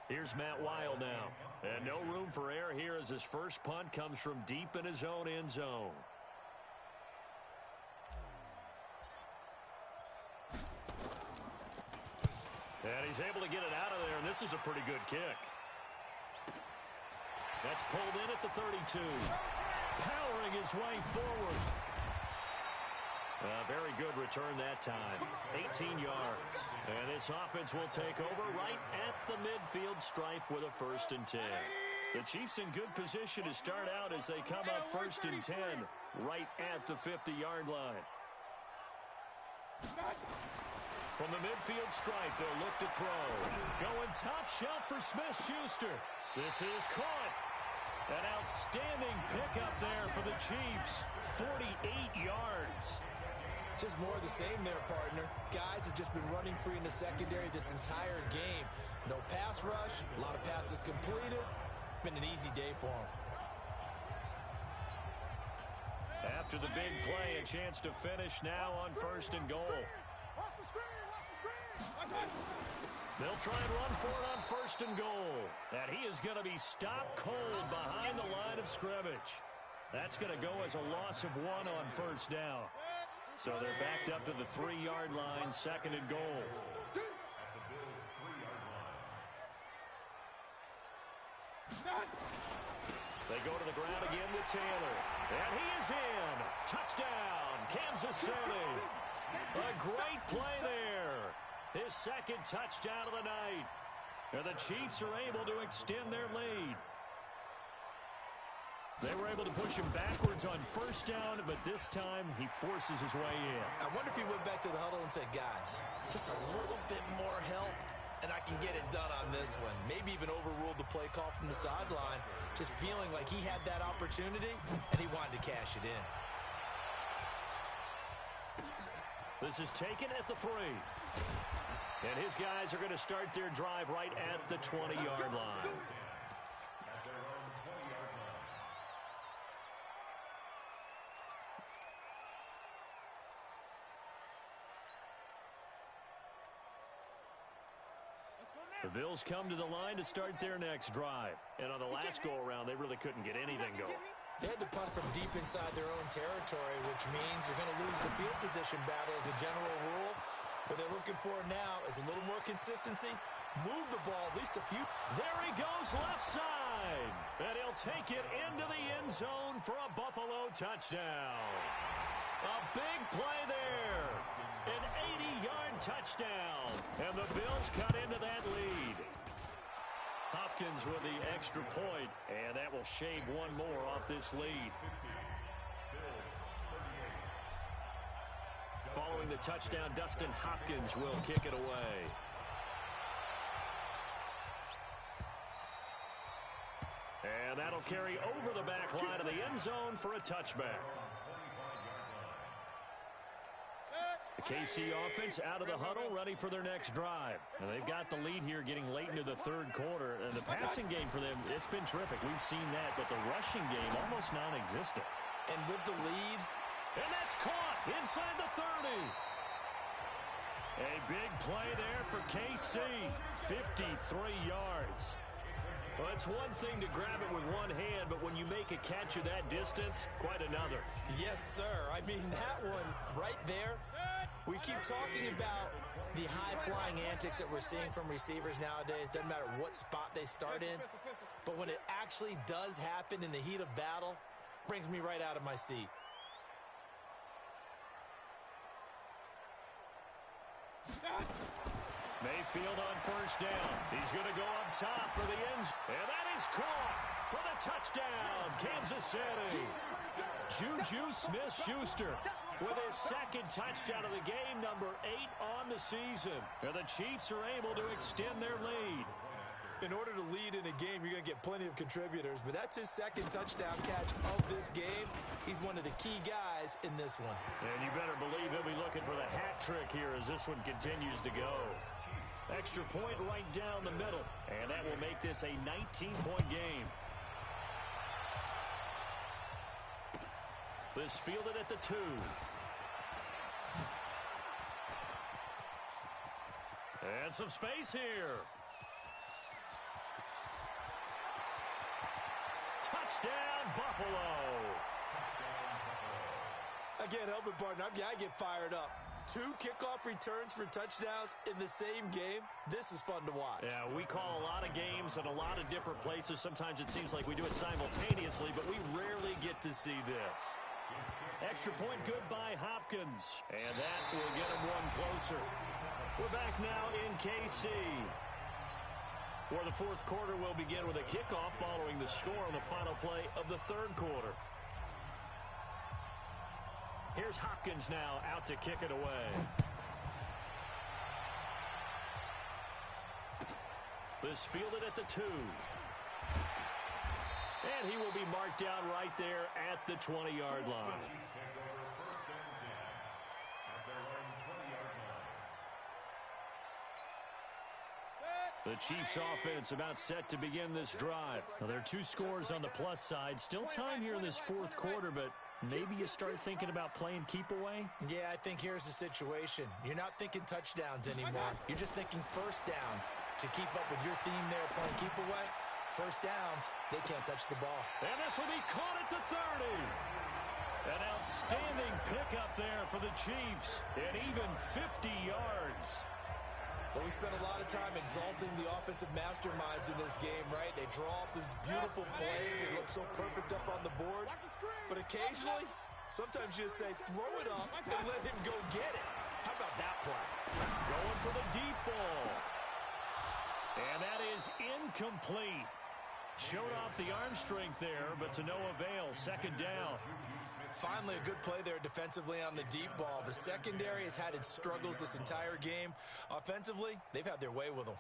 Here's Matt Wild now. And no room for error here as his first punt comes from deep in his own end zone. And he's able to get it out of there, and this is a pretty good kick. That's pulled in at the 32. Powering his way forward. A very good return that time. 18 yards. And this offense will take over right at the midfield stripe with a 1st and 10. The Chiefs in good position to start out as they come up 1st and 10 right at the 50-yard line. From the midfield stripe, they'll look to throw. Going top shelf for Smith-Schuster. This is caught. An outstanding pickup there for the Chiefs. 48 yards. Just more of the same there, partner. Guys have just been running free in the secondary this entire game. No pass rush, a lot of passes completed. Been an easy day for them. After the big play, a chance to finish now on 1st and goal. They'll try and run for it on 1st and goal. And he is going to be stopped cold behind the line of scrimmage. That's going to go as a loss of 1 on 1st down. So they're backed up to the 3-yard line, 2nd and goal. They go to the ground again with Taylor. And he is in. Touchdown, Kansas City. A great play there. His 2nd touchdown of the night. And the Chiefs are able to extend their lead. They were able to push him backwards on 1st down, but this time he forces his way in. I wonder if he went back to the huddle and said, guys, just a little bit more help, and I can get it done on this one. Maybe even overruled the play call from the sideline, just feeling like he had that opportunity and he wanted to cash it in. This is taken at the 3. And his guys are going to start their drive right at the 20-yard line. At their own 20-yard line. The Bills come to the line to start their next drive. And on the last go-around, they really couldn't get anything going. They had to punt from deep inside their own territory, which means you're going to lose the field position battle as a general rule. What they're looking for now is a little more consistency. Move the ball at least a few. There he goes left side. And he'll take it into the end zone for a Buffalo touchdown. A big play there. An 80-yard touchdown. And the Bills cut into that lead. Hopkins with the extra point, and that will shave one more off this lead. Following the touchdown, Dustin Hopkins will kick it away. And that'll carry over the back line of the end zone for a touchback. The KC offense out of the huddle, ready for their next drive. And they've got the lead here getting late into the third quarter. And the passing game for them, it's been terrific. We've seen that, but the rushing game almost non-existent. And with the lead. And that's caught inside the 30. A big play there for KC. 53 yards. Well, it's one thing to grab it with one hand, but when you make a catch of that distance, quite another. Yes, sir. I mean, that one right there. We keep talking about the high-flying antics that we're seeing from receivers nowadays. Doesn't matter what spot they start in. But when it actually does happen in the heat of battle, brings me right out of my seat. Mayfield on first down. He's going to go up top for the ends. And that is caught for the touchdown, Kansas City. Juju Smith-Schuster with his second touchdown of the game, number 8 on the season. And the Chiefs are able to extend their lead. In order to lead in a game, you're going to get plenty of contributors, but that's his second touchdown catch of this game. He's one of the key guys in this one. And you better believe he'll be looking for the hat trick here as this one continues to go. Extra point right down the middle, and that will make this a 19-point game. This fielded at the 2. And some space here. Touchdown, Buffalo. Again, helping partner, I get fired up. 2 kickoff returns for touchdowns in the same game. This is fun to watch. Yeah, we call a lot of games in a lot of different places. Sometimes it seems like we do it simultaneously, but we rarely get to see this. Extra point good by Hopkins. And that will get him one closer. We're back now in KC, where the fourth quarter will begin with a kickoff following the score on the final play of the third quarter. Here's Hopkins now out to kick it away. This fielded at the 2. And he will be marked down right there at the 20-yard line. The Chiefs offense about set to begin this drive. Now, there are 2 scores on the plus side. Still time here in this fourth quarter, but maybe you start thinking about playing keep away? Yeah, I think here's the situation. You're not thinking touchdowns anymore. You're just thinking first downs. To keep up with your theme there, playing keep away, first downs, they can't touch the ball. And this will be caught at the 30. An outstanding pickup there for the Chiefs. And even 50 yards. Well, we spent a lot of time exalting the offensive masterminds in this game, right? They draw up these beautiful plays. It looks so perfect up on the board. But occasionally, sometimes you just say, throw it up and let him go get it. How about that play? Going for the deep ball. And that is incomplete. Showed off the arm strength there, but to no avail. Second down. Finally, a good play there defensively on the deep ball. The secondary has had its struggles this entire game. Offensively, they've had their way with them.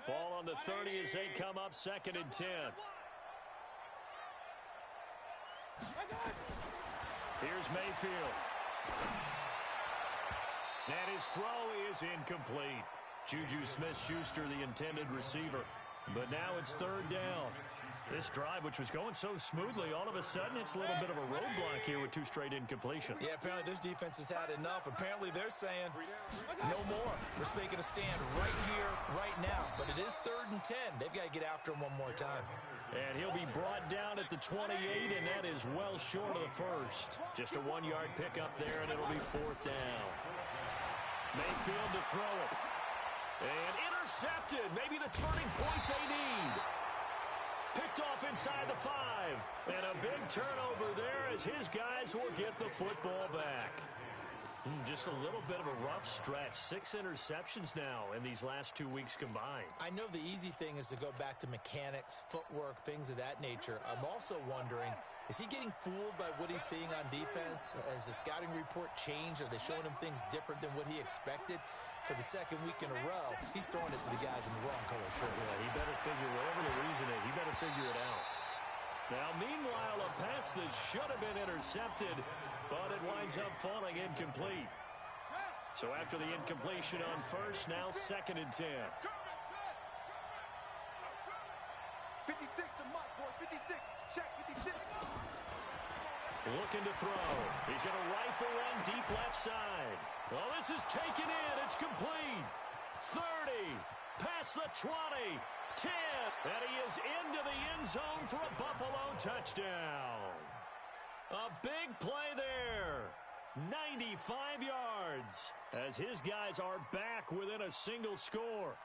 Ball on the 30 as they come up 2nd and 10. Here's Mayfield. And his throw is incomplete. Juju Smith-Schuster, the intended receiver. But now it's 3rd down. This drive, which was going so smoothly, all of a sudden it's a little bit of a roadblock here with 2 straight incompletions. Yeah, apparently this defense has had enough. Apparently they're saying no more. We're making a stand right here, right now. But it is 3rd and 10. They've got to get after him one more time. And he'll be brought down at the 28, and that is well short of the first. Just a 1-yard pickup there, and it'll be 4th down. Mayfield to throw it. And intercepted. Maybe the turning point they need. Picked off inside the 5. And a big turnover there as his guys will get the football back. Just a little bit of a rough stretch. 6 interceptions now in these last 2 weeks combined. I know the easy thing is to go back to mechanics, footwork, things of that nature. I'm also wondering, is he getting fooled by what he's seeing on defense? Has the scouting report changed? Are they showing him things different than what he expected? For the 2nd week in a row, he's throwing it to the guys in the wrong color shirt. Yeah, he better figure, whatever the reason is, he better figure it out. Now, meanwhile, a pass that should have been intercepted, but it winds up falling incomplete. So after the incompletion on first, now 2nd and 10. 56 to Mike, boy, 56. Check, 56. Looking to throw. He's going to rifle one deep left side. Well, this is taken in. It's complete. 30. Past the 20. 10. And he is into the end zone for a Buffalo touchdown. A big play there. 95 yards. As his guys are back within a single score.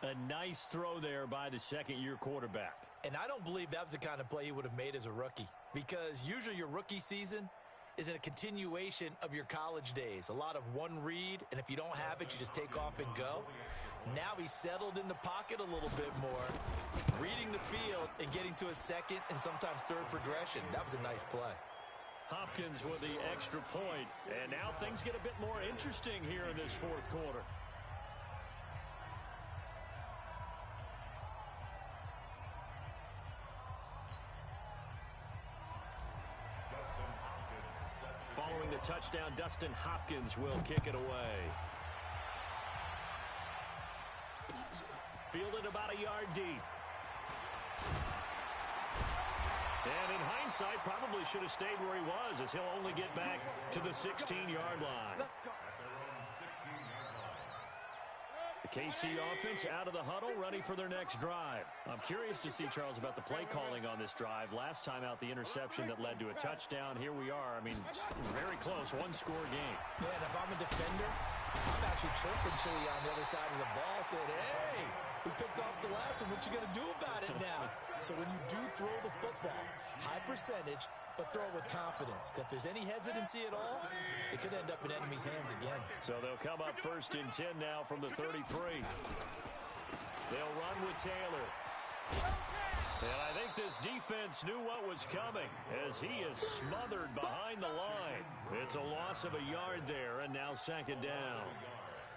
A nice throw there by the 2nd-year quarterback. And I don't believe that was the kind of play he would have made as a rookie. Because usually your rookie season is a continuation of your college days. A lot of one read, and if you don't have it, you just take off and go. Now he's settled in the pocket a little bit more, reading the field and getting to a 2nd and sometimes 3rd progression. That was a nice play. Hopkins with the extra point. And now things get a bit more interesting here in this 4th quarter. Following the touchdown, Dustin Hopkins will kick it away. Fielded about a yard deep. And in hindsight, probably should have stayed where he was, as he'll only get back to the 16-yard line. The KC offense out of the huddle, ready for their next drive. I'm curious to see, Charles, about the play calling on this drive. Last time out, the interception that led to a touchdown. Here we are. I mean, very close, 1-score game. Yeah, and if I'm a defender, I'm actually chirping Chili on the other side of the ball, saying, hey, we picked off the last one. What you going to do about it now? So when you do throw the football, high percentage, but throw it with confidence. If there's any hesitancy at all, it could end up in enemy's hands again. So they'll come up 1st and 10 now from the 33. They'll run with Taylor. And I think this defense knew what was coming as he is smothered behind the line. It's a loss of a yard there, and now 2nd down.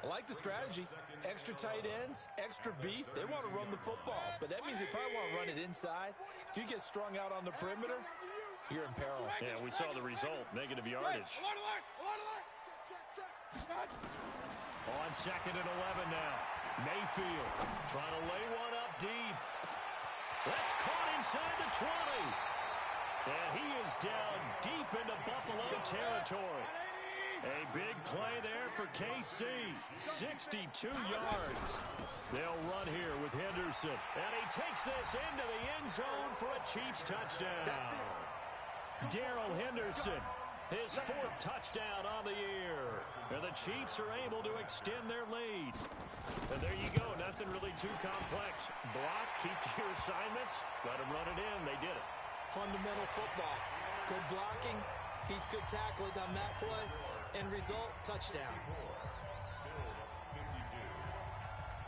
I like the strategy. Extra tight ends, extra beef. They want to run the football, but that means they probably want to run it inside. If you get strung out on the perimeter, you're in peril. Yeah, we saw the result, negative yardage. On 2nd and 11 now. Mayfield trying to lay one up deep. That's caught inside the 20. And he is down deep into Buffalo territory. A big play there for KC. 62 yards. They'll run here with Henderson. And he takes this into the end zone for a Chiefs touchdown. Darrell Henderson, his 4th touchdown on the year. And the Chiefs are able to extend their lead. And there you go, nothing really too complex. Block, keep to your assignments, let them run it in. They did it. Fundamental football. Good blocking, beats good tackling on that play. End result, touchdown.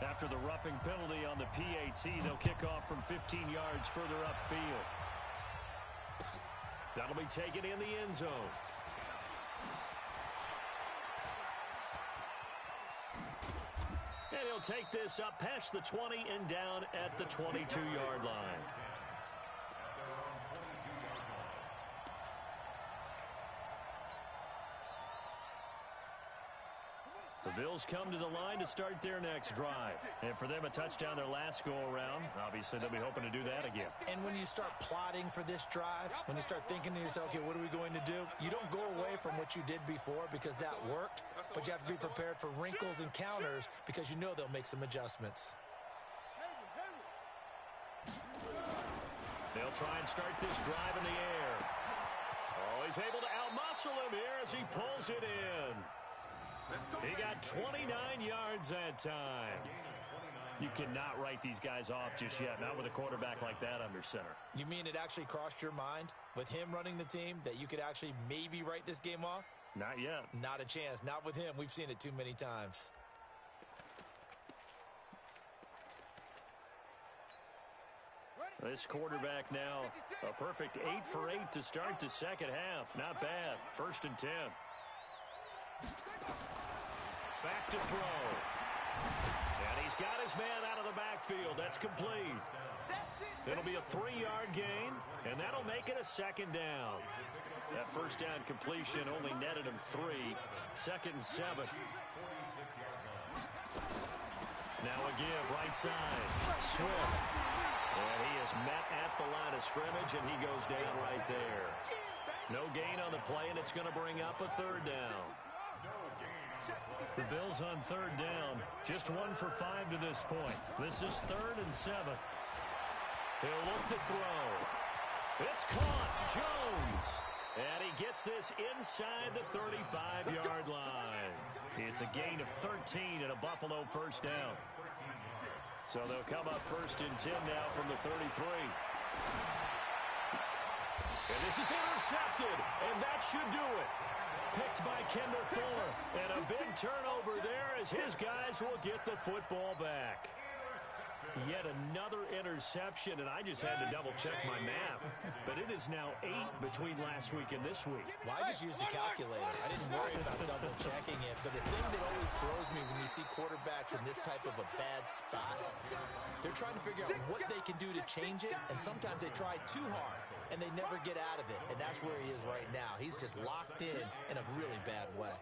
After the roughing penalty on the PAT, they'll kick off from 15 yards further upfield. That'll be taken in the end zone. And he'll take this up past the 20 and down at the 22-yard line. The Bills come to the line to start their next drive. And for them, a touchdown their last go-around. Obviously, they'll be hoping to do that again. And when you start plotting for this drive, when you start thinking to yourself, okay, what are we going to do? You don't go away from what you did before because that worked, but you have to be prepared for wrinkles and counters because you know they'll make some adjustments. They'll try and start this drive in the air. Oh, he's able to outmuscle him here as he pulls it in. He got 29 yards that time. You cannot write these guys off just yet, not with a quarterback like that under center. You mean it actually crossed your mind with him running the team that you could actually maybe write this game off? Not yet. Not a chance. Not with him. We've seen it too many times. This quarterback now a perfect 8 for 8 to start the second half. Not bad. 1st and 10. Back to throw. And he's got his man out of the backfield. That's complete. It'll be a 3-yard gain, and that'll make it a 2nd down. That 1st down completion only netted him 3. 2nd and 7. Now a give, right side. Swift. And he is met at the line of scrimmage, and he goes down right there. No gain on the play, and it's going to bring up a 3rd down. The Bills on 3rd down, just 1 for 5 to this point. This is 3rd and 7. He'll look to throw. It's caught. Jones. And he gets this inside the 35-yard line. It's a gain of 13 and a Buffalo 1st down. So they'll come up 1st and 10 now from the 33. And this is intercepted, and that should do it. Picked by Kendall Fuller. And a big turnover there as his guys will get the football back. Yet another interception, and I just had to double-check my math. But it is now 8 between last week and this week. Well, I just used a calculator. I didn't worry about double-checking it. But the thing that always throws me when you see quarterbacks in this type of a bad spot, they're trying to figure out what they can do to change it, and sometimes they try too hard, and they never get out of it. And that's where he is right now. He's just locked in a really bad way.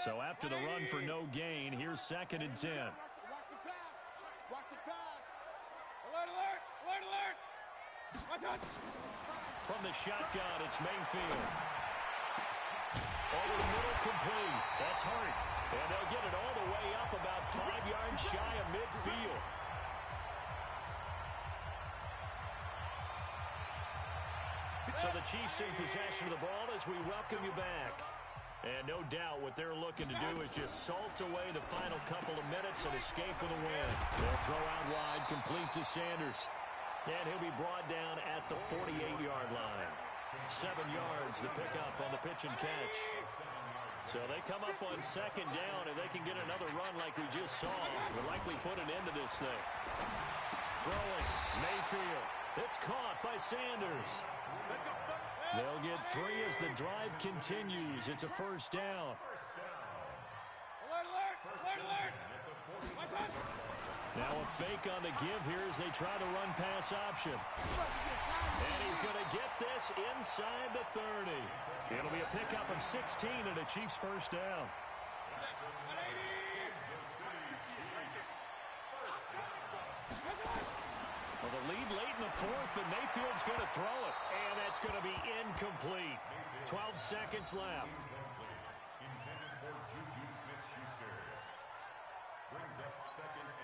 So after the run for no gain, here's 2nd and 10. Watch the pass. Watch the pass. Alert, alert, alert, alert. Watch out. From the shotgun, it's Mayfield. Over the middle, complete. That's Hart. And they'll get it all the way up about 5 yards shy of midfield. So the Chiefs in possession of the ball as we welcome you back. And no doubt what they're looking to do is just salt away the final couple of minutes and escape with a win. They'll throw out wide, complete to Sanders. And he'll be brought down at the 48-yard line. 7 yards the pickup on the pitch and catch. So they come up on 2nd down, and they can get another run like we just saw. Will likely put an end to this thing. Throwing, Mayfield. It's caught by Sanders. They'll get 3 as the drive continues. It's a 1st down. Alert, alert, alert, alert. Watch out. Now a fake on the give here as they try to run pass option. And he's going to get this inside the 30. It'll be a pickup of 16 and a Chiefs 1st down. Well, the lead late in the 4th, but Mayfield's going to throw it. And that's going to be incomplete. 12 seconds left. Intended for Juju Smith-Schuster. Brings up 2nd and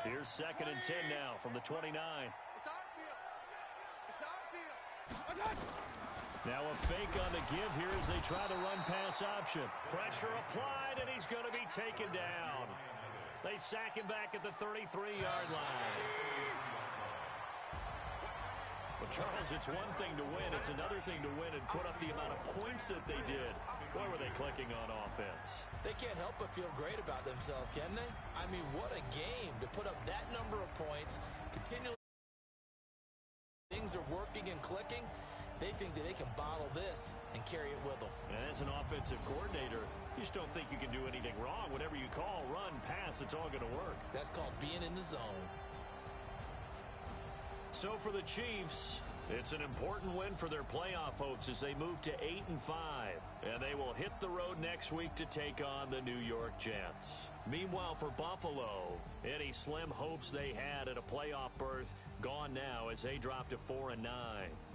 10. Here's 2nd and 10 now from the 29. It's our field. It's our field. Watch out. Now a fake on the give here as they try the run pass option. Pressure applied, and he's going to be taken down. They sack him back at the 33-yard line. Well, Charles, it's one thing to win. It's another thing to win and put up the amount of points that they did. Boy, were they clicking on offense. They can't help but feel great about themselves, can they? I mean, what a game to put up that number of points, continually things are working and clicking, they think that they can bottle this and carry it with them. And as an offensive coordinator, you just don't think you can do anything wrong. Whatever you call, run, pass, it's all going to work. That's called being in the zone. So for the Chiefs, it's an important win for their playoff hopes as they move to 8-5. And they will hit the road next week to take on the New York Jets. Meanwhile, for Buffalo, any slim hopes they had at a playoff berth gone now as they drop to 4-9.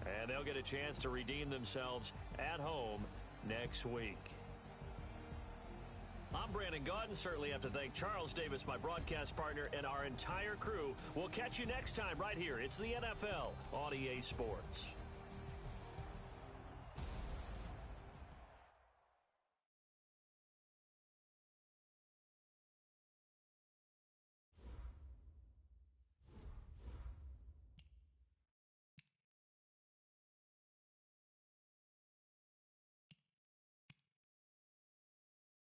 And they'll get a chance to redeem themselves at home next week. I'm Brandon Gaudin. Certainly have to thank Charles Davis, my broadcast partner, and our entire crew. We'll catch you next time right here. It's the NFL on EA Sports.